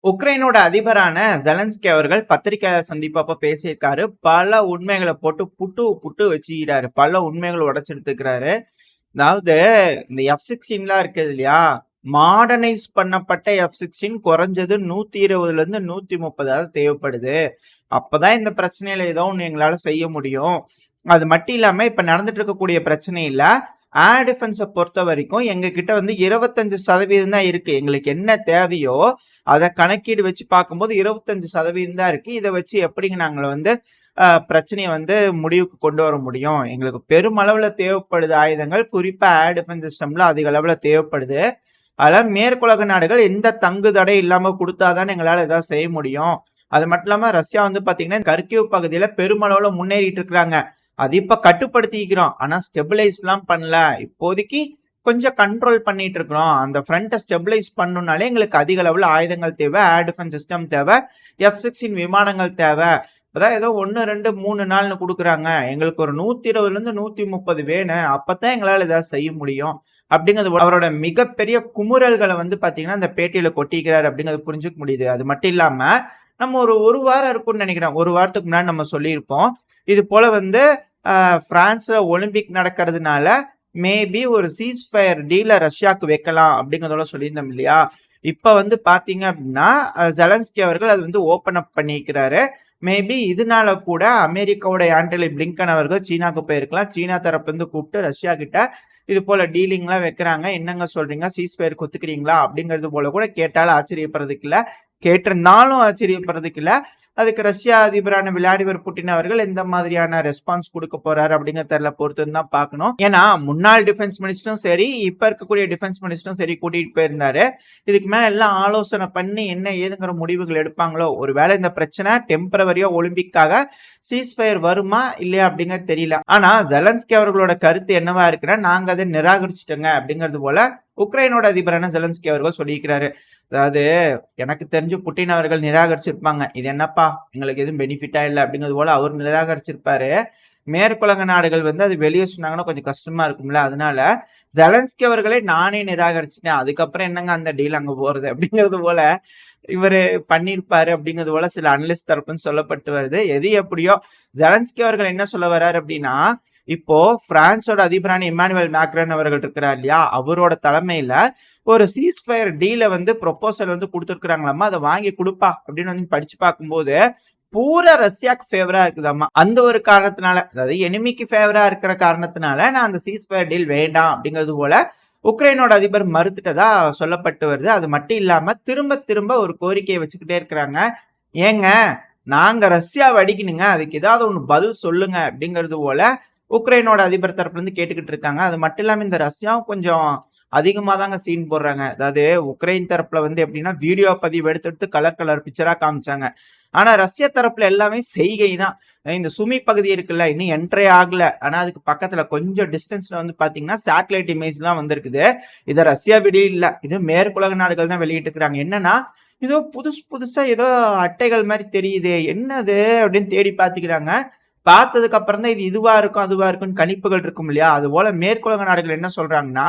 உக்ரைனோட அதிபரான Zelensky அவர்கள் பத்திரிகையாளர் சந்திப்பப்ப பேசியிருக்காரு. பல உண்மைகளை போட்டு புட்டு புட்டு வச்சுக்கிறாரு. பல உண்மைகளை உடைச்செடுத்துக்கிறாரு. அதாவது இந்த F-16 இருக்குது இல்லையா, மாடர்னைஸ் பண்ணப்பட்ட F-16 குறைஞ்சது 120ல இருந்து 130 தேவைப்படுது. அப்பதான் இந்த பிரச்சனையில ஏதோ ஒண்ணு எங்களால செய்ய முடியும். அது மட்டும் இல்லாம இப்ப நடந்துட்டு இருக்கக்கூடிய பிரச்சனையில ஏர் டிஃபென்ஸை பொறுத்த வரைக்கும் எங்க கிட்ட வந்து 25% தான் இருக்கு. எங்களுக்கு என்ன தேவையோ அதை கணக்கீடு வச்சு பார்க்கும்போது 25% தான் இருக்கு. இதை வச்சு எப்படிங்க நாங்கள் வந்து பிரச்சனையை வந்து முடிவுக்கு கொண்டு வர முடியும்? எங்களுக்கு பெருமளவுல தேவைப்படுது ஆயுதங்கள், குறிப்பா ஏர் டிஃபென்ஸ் சிஸ்டம்ல அதிக அளவுல தேவைப்படுது. அதெல்லாம் மேற்குலக நாடுகள் எந்த தங்கு தடை இல்லாம கொடுத்தாதான் எங்களால ஏதாவது செய்ய முடியும். அது மட்டும் இல்லாம ரஷ்யா வந்து பாத்தீங்கன்னா கர்கிவ் பகுதியில பெருமளவுல முன்னேறிட்டு இருக்கிறாங்க. அது இப்ப கட்டுப்படுத்திக்கிறோம், ஆனா ஸ்டெபிலைஸ் எல்லாம் பண்ணல. இப்போதைக்கு கொஞ்சம் கண்ட்ரோல் பண்ணிட்டு இருக்கிறோம். அந்த ஃப்ரண்ட்டை ஸ்டெபிலைஸ் பண்ணணும்னாலே எங்களுக்கு அதிக அளவுல ஆயுதங்கள் தேவை, ஏர் டிஃபென்ஸ் சிஸ்டம் தேவை, F-16 விமானங்கள் தேவை. அதான் ஏதோ 1 2 3 நாள்னு கொடுக்குறாங்க. எங்களுக்கு ஒரு 120ல இருந்து 130 வேணும். அப்பதான் எங்களால ஏதாவது செய்ய முடியும் அப்படிங்கிறது அவரோட மிகப்பெரிய குமுறல்களை வந்து பாத்தீங்கன்னா அந்த பேட்டியில கொட்டிக்கிறாரு அப்படிங்கிறது புரிஞ்சுக்க முடியுது. அது மட்டும் இல்லாம நம்ம ஒரு வாரம் இருக்கும்னு நினைக்கிறேன், ஒரு வாரத்துக்கு முன்னாடி நம்ம சொல்லியிருப்போம், இது போல வந்து பிரான்ஸ்ல ஒலிம்பிக் நடக்கிறதுனால மேபி ஒரு சீஸ்ஃபயர் டீல ரஷ்யாவுக்கு வைக்கலாம் அப்படிங்கிறதோட சொல்லியிருந்தோம் இல்லையா. இப்ப வந்து பாத்தீங்க அப்படின்னா ஜெலன்ஸ்கி அவர்கள் அது வந்து ஓபன் அப் பண்ணிக்கிறாரு. மேபி இதனால கூட அமெரிக்காவோட ஆண்டனி பிளிங்கன் அவர்கள் சீனாக்கு போயிருக்கலாம். சீனா தரப்பு வந்து கூப்பிட்டு ரஷ்யா கிட்ட இது போல டீலிங் எல்லாம் வைக்கிறாங்க, என்னங்க சொல்றீங்க, சீஸ்ஃபயர் கொத்துக்கிறீங்களா அப்படிங்கிறது போல கூட கேட்டாலும் ஆச்சரியப்படுறதுக்கு இல்ல, கேட்டிருந்தாலும் ஆச்சரியப்படுறதுக்கு இல்ல. அதுக்கு ரஷ்யா அதிபரான விளாடிமிர் புட்டின் அவர்கள் எந்த மாதிரியான ரெஸ்பான்ஸ் கொடுக்க போறாரு அப்படிங்கிற தெரியல, பொறுத்து தான் பார்க்கணும். ஏன்னா முன்னாள் டிஃபென்ஸ் மினிஸ்டரும் சரி, இப்ப இருக்கக்கூடிய டிஃபென்ஸ் மினிஸ்டரும் சரி கூட்டிட்டு போயிருந்தாரு. இதுக்கு மேல எல்லாம் ஆலோசனை பண்ணி என்ன ஏதுங்கிற முடிவுகள் எடுப்பாங்களோ. ஒருவேளை இந்த பிரச்சனை டெம்பரவரியா ஒலிம்பிக்காக சீஸ்ஃபயர் வருமா இல்லையா அப்படிங்கிறது தெரியல. ஆனா ஜெலன்ஸ்கி அவர்களோட கருத்து என்னவா இருக்குன்னா, நாங்க அதை நிராகரிச்சுட்டோங்க அப்படிங்கிறது போல உக்ரைனோட அதிபரான ஜெலன்ஸ்கி அவர்கள் சொல்லியிருக்கிறாரு. அதாவது எனக்கு தெரிஞ்சு புட்டின் அவர்கள் நிராகரிச்சிருப்பாங்க, இது என்னப்பா எங்களுக்கு எதுவும் பெனிஃபிட்டா இல்லை அப்படிங்கிறது போல அவர் நிராகரிச்சிருப்பாரு. மேற்குலக நாடுகள் வந்து அது வெளியே சொன்னாங்கன்னா கொஞ்சம் கஷ்டமா இருக்கும்ல, அதனால ஜெலன்ஸ்கி அவர்களே நானே நிராகரிச்சிட்டேன், அதுக்கப்புறம் என்னங்க அந்த டீல் அங்க போறது அப்படிங்கிறது போல இவரு பண்ணிருப்பாரு அப்படிங்கிறது போல சில அனலிஸ்ட் தரப்புன்னு சொல்லப்பட்டு வருது. எது எப்படியோ ஜெலன்ஸ்கி அவர்கள் என்ன சொல்ல வர்றாரு அப்படின்னா, இப்போ பிரான்ஸோட அதிபரான இமானுவேல் மேக்ரான் அவர்கள் இருக்கிறார் இல்லையா, அவரோட தலைமையில ஒரு சீஸ்ஃபயர் டீல வந்து ப்ரொபோசல் வந்து கொடுத்துருக்காங்களாமா, அதை வாங்கி கொடுப்பா அப்படின்னு வந்து படிச்சு பார்க்கும்போது பூரா ரஷ்யாக்கு ஃபேவரா இருக்குதாமா. அந்த ஒரு காரணத்தினால, அதாவது எனிமிக்கு ஃபேவரா இருக்கிற காரணத்தினால நான் அந்த சீஸ்ஃபயர் டீல் வேண்டாம் அப்படிங்கிறது போல உக்ரைனோட அதிபர் மறுத்துட்டதா சொல்லப்பட்டு வருது. அது மட்டும் இல்லாம திரும்ப திரும்ப ஒரு கோரிக்கையை வச்சுக்கிட்டே இருக்கிறாங்க, ஏங்க நாங்க ரஷ்யாவை அடிக்கணுங்க, அதுக்கு ஏதாவது ஒண்ணு பதில் சொல்லுங்க அப்படிங்கிறது போல உக்ரைனோட அதிபர் தரப்புல இருந்து கேட்டுக்கிட்டு இருக்காங்க. அது மட்டும் இல்லாம இந்த ரஷ்யாவும் கொஞ்சம் அதிகமா தாங்க சீன் போடுறாங்க. அதாவது உக்ரைன் தரப்புல வந்து எப்படின்னா வீடியோ பதிவு எடுத்து கலர் கலர் பிக்சரா காமிச்சாங்க. ஆனா ரஷ்யா தரப்புல எல்லாமே செய்கை தான். இந்த சுமி பகுதி இருக்குல்ல, இன்னும் என்ட்ரே ஆகல, ஆனா அதுக்கு பக்கத்துல கொஞ்சம் டிஸ்டன்ஸ்ல வந்து பாத்தீங்கன்னா சேட்டலைட் இமேஜ் எல்லாம் வந்திருக்குது. இதை ரஷ்யா வெளியே இல்ல, இது மேற்குலக நாடுகள் தான் வெளியிட்டு இருக்கிறாங்க. என்னன்னா ஏதோ புதுசா ஏதோ அட்டைகள் மாதிரி தெரியுது, என்னது அப்படின்னு தேடி பாத்துக்கிறாங்க. பார்த்ததுக்கு அப்புறம் தான் இது இதுவா இருக்கும் அதுவா இருக்கும்னு கணிப்புகள் இருக்கும் இல்லையா. அது போல மேற்குலக நாடுகள் என்ன சொல்றாங்கன்னா,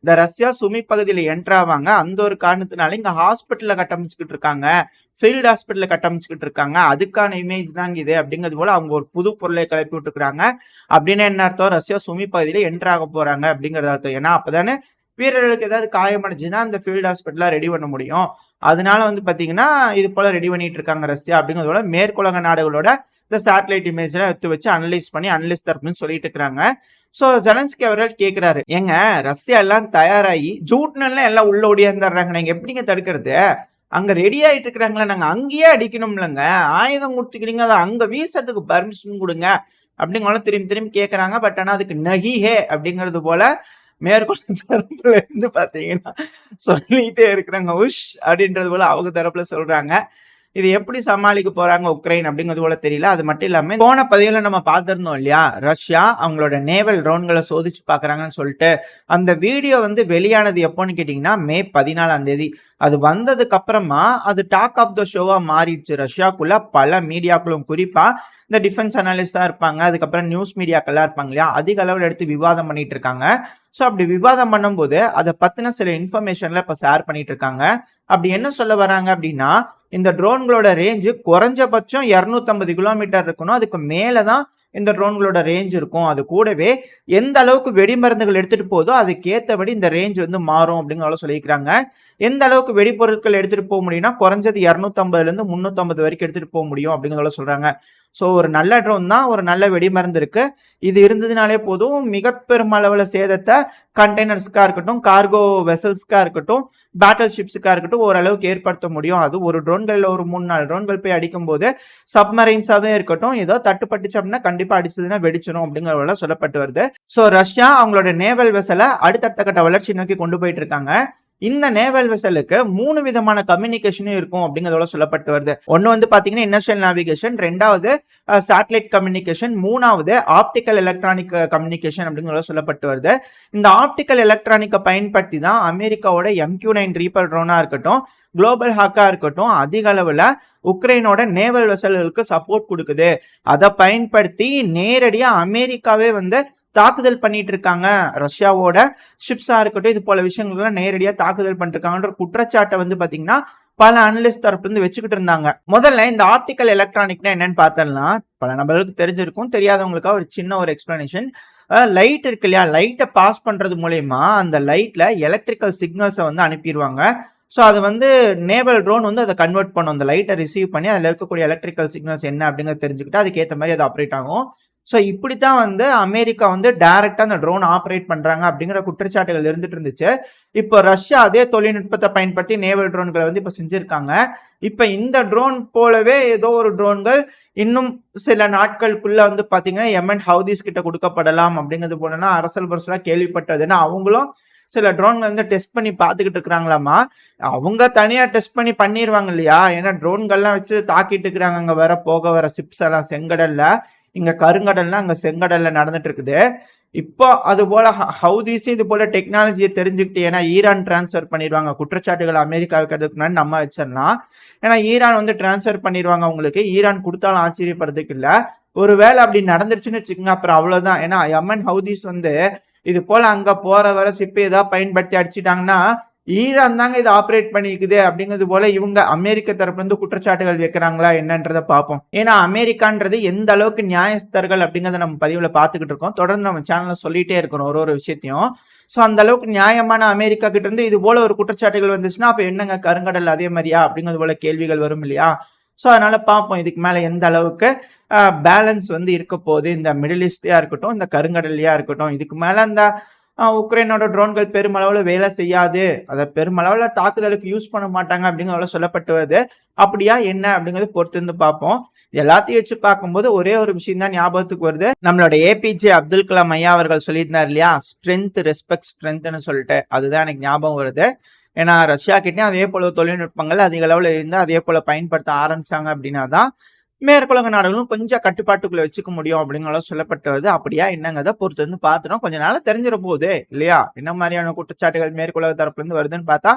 இந்த ரஷ்யா சுமி பகுதியில என்ட்ராவாங்க, அந்த ஒரு காரணத்தினால இங்க ஹாஸ்பிட்டல்ல கட்டமைச்சுக்கிட்டு இருக்காங்க, ஃபீல்டு ஹாஸ்பிட்டல்ல கட்டமைச்சுக்கிட்டு இருக்காங்க, அதுக்கான இமேஜ் தாங்க இது அப்படிங்கிறது போல அவங்க ஒரு புது பொருளை கிளப்பி விட்டுருக்காங்க. அப்படின்னு என்ன அர்த்தம், ரஷ்யா சுமி பகுதியில என்ட்ராக போறாங்க அப்படிங்கிறது அர்த்தம். ஏன்னா அப்பதானே வீரர்களுக்கு ஏதாவது காயமடைஞ்சுன்னா அந்த ஃபீல்டு ஹாஸ்பிட்டலா ரெடி பண்ண முடியும். அதனால வந்து பாத்தீங்கன்னா இது போல ரெடி பண்ணிட்டு இருக்காங்க ரஷ்யா அப்படிங்கிறதோட மேற்குலக நாடுகளோட இந்த சேட்டலைட் இமேஜ் எல்லாம் எடுத்து வச்சு அனலைஸ் பண்ணி அனலிஸ்ட் தரப்புன்னு சொல்லிட்டு இருக்கிறாங்க. சோ ஜெலன்ஸ்கி அவர்கள் கேட்கிறாரு, ஏங்க ரஷ்யா எல்லாம் தயாராகி ஜூட்னெல்லாம் எல்லாம் உள்ள ஓடியாந்துடுறாங்க, நீங்க எப்படிங்க தடுக்கிறது? அங்க ரெடி ஆயிட்டு இருக்கிறாங்களா, நாங்க அங்கேயே அடிக்கணும்லங்க, ஆயுதம் கொடுத்துக்கிறீங்க, அதை அங்க வீசத்துக்கு பர்மிஷன் கொடுங்க அப்படிங்கலாம் திரும்பி திரும்பி கேட்கறாங்க. பட் ஆனா அதுக்கு நகிஹே அப்படிங்கிறது போல மேற்கொள்ள தரப்புல இருந்து பாத்தீங்கன்னா சொல்லிட்டே இருக்கிறாங்க, உஷ் அப்படின்றது போல அவங்க தரப்புல சொல்றாங்க. இது எப்படி சமாளிக்க போறாங்க உக்ரைன் அப்படிங்கிறது போல தெரியல. அது மட்டும் இல்லாம போன பதிவுல நம்ம பார்த்திருந்தோம் இல்லையா, ரஷ்யா அவங்களோட நேவல் ட்ரோன்களை சோதிச்சு பாக்குறாங்கன்னு சொல்லிட்டு. அந்த வீடியோ வந்து வெளியானது எப்போன்னு கேட்டீங்கன்னா மே 14ஆம் தேதி. அது வந்ததுக்கு அப்புறமா அது டாக் ஆஃப் த ஷோவா மாறிடுச்சு ரஷ்யாக்குள்ள. பல மீடியாக்களும் குறிப்பா இந்த டிஃபென்ஸ் அனலிஸ்டா இருப்பாங்க, அதுக்கப்புறம் நியூஸ் மீடியாக்கள்லாம் இருப்பாங்க இல்லையா, அதிக அளவில் எடுத்து விவாதம் பண்ணிட்டு இருக்காங்க. ஸோ அப்படி விவாதம் பண்ணும்போது அதை பத்தின சில இன்ஃபர்மேஷன்ல இப்ப ஷேர் பண்ணிட்டு இருக்காங்க. அப்படி என்ன சொல்ல வராங்க அப்படின்னா, இந்த ட்ரோன்களோட ரேஞ்சு குறைஞ்சபட்சம் 250 கிலோமீட்டர் இருக்கணும், அதுக்கு மேலதான் இந்த ட்ரோன்களோட ரேஞ்ச் இருக்கும். அது கூடவே எந்த அளவுக்கு வெடிமருந்துகள் எடுத்துட்டு போதோ அதுக்கேற்றபடி இந்த ரேஞ்ச் வந்து மாறும் அப்படிங்கிற சொல்லியிருக்காங்க. எந்த அளவுக்கு வெடிப்பொருட்கள் எடுத்துட்டு போக முடியும்னா குறைஞ்சது 250ல இருந்து 350 வரைக்கும் எடுத்துட்டு போக முடியும் அப்படிங்கிறத சொல்றாங்க. ஸோ ஒரு நல்ல ட்ரோன் தான், ஒரு நல்ல வெடிமருந்து இருக்கு, இது இருந்ததுனாலே போதும் மிக பெருமளவுல சேதத்தை கண்டெய்னர்ஸ்க்கா இருக்கட்டும், கார்கோ வெசல்ஸ்க்கா இருக்கட்டும், பேட்டில் ஷிப்ஸுக்கா இருக்கட்டும் ஓரளவுக்கு ஏற்படுத்த முடியும். அது ஒரு ட்ரோன்கள் ஒரு 3-4 ட்ரோன்கள் போய் அடிக்கும் போது சப்மரைன்ஸாவே இருக்கட்டும் ஏதோ தட்டுப்பட்டுச்சு அப்படின்னா கண்டிப்பா அடிச்சதுன்னா வெடிச்சிடும் அப்படிங்கிற சொல்லப்பட்டு வருது. ஸோ ரஷ்யா அவங்களோட நேவல் வெசலை அடுத்தடுத்த கட்ட வளர்ச்சி நோக்கி கொண்டு போயிட்டு இருக்காங்க. இந்த நேவல் வெசலுக்கு 3 விதமான கம்யூனிகேஷனும் இருக்கும் அப்படிங்கிறதோட சொல்லப்பட்டு வருது. ஒன்னு வந்து பாத்தீங்கன்னா இண்டஸ்ட்ரியல் நேவிகேஷன், ரெண்டாவது சேட்டலைட் கம்யூனிகேஷன், மூணாவது ஆப்டிக்கல் எலக்ட்ரானிக் கம்யூனிகேஷன் அப்படிங்கிறத சொல்லப்பட்டு வருது. இந்த ஆப்டிக்கல் எலக்ட்ரானிக்கை பயன்படுத்தி தான் அமெரிக்காவோட MQ-9 ரீப்பர் ட்ரோனா இருக்கட்டும், குளோபல் ஹாக்கா இருக்கட்டும் அதிக அளவுல உக்ரைனோட நேவல் வெசல்களுக்கு சப்போர்ட் கொடுக்குது. அதை பயன்படுத்தி நேரடியா அமெரிக்காவே வந்து தாக்குதல் பண்ணிட்டு இருக்காங்க, ரஷ்யாவோட ஷிப்ஸா இருக்கட்டும் இது போல விஷயங்கள்லாம் நேரடியா தாக்குதல் பண்ணிருக்காங்கன்ற குற்றச்சாட்டை வந்து பாத்தீங்கன்னா பல அனலிஸ்ட் தரப்புல இருந்து வச்சுக்கிட்டு இருந்தாங்க. முதல்ல இந்த ஆப்டிக்கல் எலக்ட்ரானிக்னா என்னன்னு பார்த்தோம்னா பல நபர்களுக்கு தெரிஞ்சிருக்கும், தெரியாதவங்களுக்கா ஒரு சின்ன ஒரு எக்ஸ்பிளனேஷன். லைட் இருக்கு இல்லையா, லைட்டை பாஸ் பண்றது மூலயமா அந்த லைட்ல எலக்ட்ரிக்கல் சிக்னல்ஸை வந்து அனுப்பிடுவாங்க. ஸோ அது வந்து நேவல் ட்ரோன் வந்து அதை கன்வெர்ட் பண்ணும், அந்த லைட்டை ரிசீவ் பண்ணி அதில் இருக்கக்கூடிய எலக்ட்ரிக்கல் சிக்னல்ஸ் என்ன அப்படிங்கிறத தெரிஞ்சுக்கிட்டு அதுக்கேற்ற மாதிரி அது ஆப்ரேட் ஆகும். ஸோ இப்படித்தான் வந்து அமெரிக்கா வந்து டைரக்டா அந்த ட்ரோன் ஆப்ரேட் பண்றாங்க அப்படிங்கிற குற்றச்சாட்டுகள் இருந்துட்டு இருந்துச்சு. இப்போ ரஷ்யா அதே தொழில்நுட்பத்தை பயன்படுத்தி நேவல் ட்ரோன்களை வந்து இப்ப செஞ்சிருக்காங்க. இப்ப இந்த ட்ரோன் போலவே ஏதோ ஒரு ட்ரோன்கள் இன்னும் சில நாட்களுக்குள்ள வந்து பாத்தீங்கன்னா எமன் ஹவுதிஸ் கிட்ட கொடுக்கப்படலாம் அப்படிங்கிறது போலனா அரசல் பரசலா கேள்விப்பட்டது. ஏன்னா அவங்களும் சில ட்ரோன்கள் வந்து டெஸ்ட் பண்ணி பார்த்துக்கிட்டு இருக்கிறாங்களாமா. அவங்க தனியா டெஸ்ட் பண்ணி பண்ணிடுவாங்க இல்லையா, ஏன்னா ட்ரோன்கள்லாம் வச்சு தாக்கிட்டு இருக்கிறாங்க. அங்க வர போக வர சிப்ஸ் எல்லாம் செங்கடல்ல, இங்க கருங்கடல்னா அங்க செங்கடல்ல நடந்துட்டு இருக்குது. இப்போ அது போல ஹவுதிஸ் இது போல டெக்னாலஜியை தெரிஞ்சுக்கிட்டு, ஏன்னா ஈரான் டிரான்ஸ்ஃபர் பண்ணிடுவாங்க, குற்றச்சாட்டுகள் அமெரிக்காவுக்கு அதுக்கு முன்னாடி நம்ம வச்சிடலாம். ஏன்னா ஈரான் வந்து டிரான்ஸ்ஃபர் பண்ணிடுவாங்க அவங்களுக்கு, ஈரான் கொடுத்தாலும் ஆச்சரியப்படுறதுக்கு இல்லை. ஒருவேளை அப்படி நடந்துருச்சுன்னு வச்சுக்கோங்க அப்புறம் அவ்வளவுதான். ஏன்னா யமன் ஹவுதிஸ் வந்து இது போல அங்க போற வர சிப்பை ஏதாவது பயன்படுத்தி அடிச்சிட்டாங்கன்னா ஈரான் தாங்க இதை ஆப்ரேட் பண்ணிக்குது அப்படிங்கிறது போல இவங்க அமெரிக்க தரப்புல இருந்து குற்றச்சாட்டுகள் வைக்கிறாங்களா என்னன்றதை பார்ப்போம். ஏன்னா அமெரிக்கான்றது எந்த அளவுக்கு நியாயஸ்தர்கள் அப்படிங்கறத நம்ம பதிவுல பாத்துக்கிட்டு இருக்கோம், தொடர்ந்து நம்ம சேனல்ல சொல்லிட்டே இருக்கிறோம் ஒரு விஷயத்தையும். ஸோ அந்த அளவுக்கு நியாயமான அமெரிக்கா கிட்ட இருந்து இது போல ஒரு குற்றச்சாட்டுகள் வந்துச்சுன்னா அப்ப என்னங்க கருங்கடல் அதே மாதிரியா அப்படிங்கிறது போல கேள்விகள் வரும் இல்லையா. ஸோ அதனால பார்ப்போம் இதுக்கு மேல எந்த அளவுக்கு பேலன்ஸ் வந்து இருக்க போகுது, இந்த மிடில் ஈஸ்ட்லயா இருக்கட்டும் இந்த கருங்கடல்லையா இருக்கட்டும். இதுக்கு மேல அந்த உக்ரைனோட ட்ரோன்கள் பெருமளவுல வேலை செய்யாது, அதை பெருமளவுல தாக்குதலுக்கு யூஸ் பண்ண மாட்டாங்க அப்படிங்கிற சொல்லப்பட்டு வருது. அப்படியா என்ன அப்படிங்கறது பொறுத்து இருந்து பார்ப்போம். எல்லாத்தையும் வச்சு பார்க்கும்போது ஒரே ஒரு விஷயம் தான் ஞாபகத்துக்கு வருது, நம்மளோட ஏபிஜே அப்துல் கலாம் ஐயா அவர்கள் சொல்லியிருந்தார் இல்லையா, ஸ்ட்ரென்த் ரெஸ்பெக்ட் ஸ்ட்ரென்த்னு சொல்லிட்டு, அதுதான் எனக்கு ஞாபகம் வருது. ஏன்னா ரஷ்யா கிட்டே அதே போல தொழில்நுட்பங்கள் அதிக அளவுல இருந்து அதே போல பயன்படுத்த ஆரம்பிச்சாங்க அப்படின்னா தான் மேற்குலக நாடுகளும் கொஞ்சம் கட்டுப்பாட்டுக்குள்ள வச்சுக்க முடியும் அப்படிங்கிற சொல்லப்பட்டது. அப்படியா என்னங்கிறத பொறுத்து வந்து பார்த்துட்டோம், கொஞ்ச நாள் தெரிஞ்சிட போகுது இல்லையா, என்ன மாதிரியான குற்றச்சாட்டுகள் மேற்குலக தரப்புல இருந்து வருதுன்னு பார்த்தா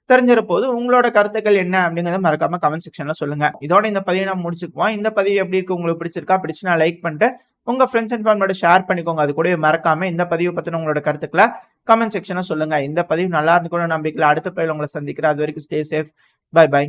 தெரிஞ்சிட போது. உங்களோட கருத்துக்கள் என்ன அப்படிங்கறத மறக்காம கமெண்ட் செக்ஷன்ல சொல்லுங்க. இதோட இந்த பதிவை நம்ம முடிச்சுக்குவோம். இந்த பதிவு எப்படி இருக்கு, உங்களுக்கு பிடிச்சிருக்கா, பிடிச்சுனா லைக் பண்ணிட்டு உங்க ஃப்ரெண்ட்ஸ் அண்ட் ஃபேமிலியோட ஷேர் பண்ணிக்கோங்க. அது கூட மறக்காம இந்த பதிவு பத்தின உங்களோட கருத்துக்களை கமெண்ட் செக்ஷன்ல சொல்லுங்க. இந்த பதிவு நல்லா இருந்து கூட நம்பிக்கையில அடுத்த பதிவில் உங்களை சந்திக்கிறேன். அது வரைக்கும் ஸ்டே சேஃப், பை பை.